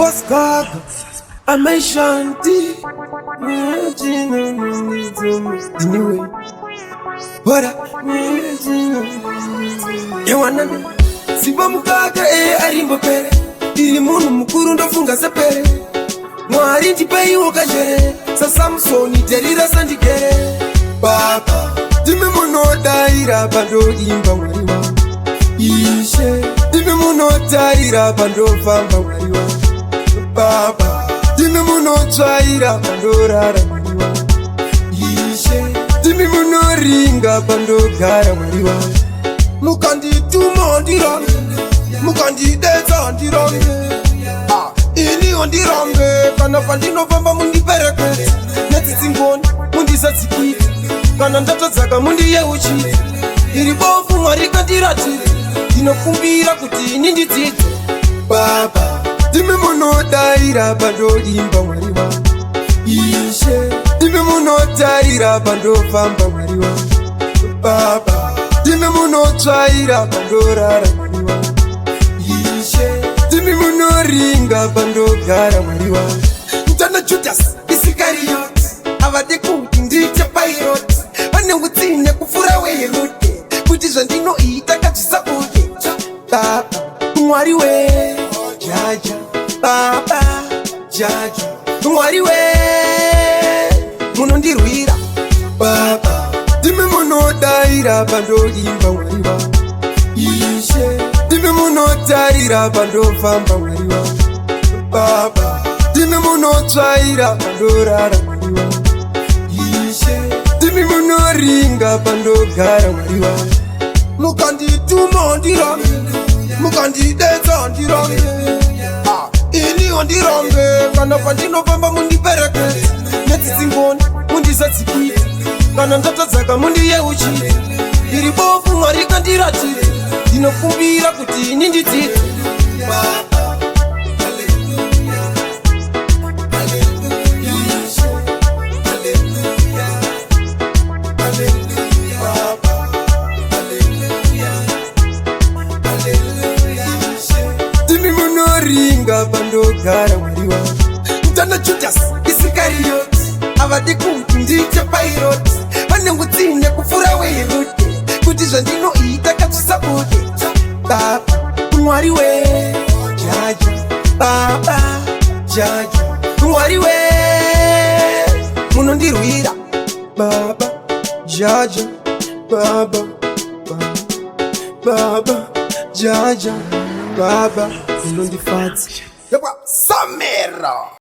Boscaga, Ameshanti. Anyway, what up? You wanna be? Simba mukaga arimbo pere. Iri munu mukuru ndofunga sepere. Mwari ndipai wakajere. Sa Samsoni terira sandikere. Baba, dime munodaira bando imba mwari wangu. Ishe, dime munodaira bando vamba mwari wangu. Baba, dime munodaira bando rara mwari wangu. Ishe, dime munoringa bando gara mwari wangu. Mukandituma ndirange, mukandideza ndirange. Ini ondirange, kana pandino vamba mundiperekete. Neti singoni, mundisatsikiti. Kana ndatadzaka mundiye uchiti. Iri bofu mwari kandiratiri. Ndinokumbira kuti ini ndidzidze. Baba, dime munodaira bando imba mwari wangu. Ishe, dime munodaira bando vamba mwari wangu. Baba, dime munodaira bando rara mwari wangu. Ishe, dime munoringa bando gara mwari wangu. Mtana Judas Isikariot, avade kuti ndiche pirate. Vane utsine kufura weirute, kuti zvandinoita ngazvisabude. Baba, mwari we jaja. Baba, jaja. Mwari we munondirwira. Baba, dime munodaira bando imba mwari wangu. Ishe, dime munodaira bando vamba mwari wangu. Baba, dime munodaira bando rara mwari wangu. Ishe, dime munoringa bando gara mwari wangu. Mukandituma ndirange, mukandideza ndirange. Ini ondirange, kana pandinovamba mundiperekete. Neti singoni, mundisatsikiti. Kana ndatadzaka mundiye uchiti. Iri bofu mwari kandiratiri. Ndinokumbira kuti ini ndidzidze. Dime munoringa bando gara mwari wangu. Mtana Judas Isikariot, avade kuti ndiche pirate. Vane utsine kufura weirute, kuti zvandinoita ngazvisabude. Baba, mwari we jaja. Baba, jaja. Mwari we munondirwira. Baba, jaja. Baba, Baba, jaja. Baba, munondifatsa. Samera.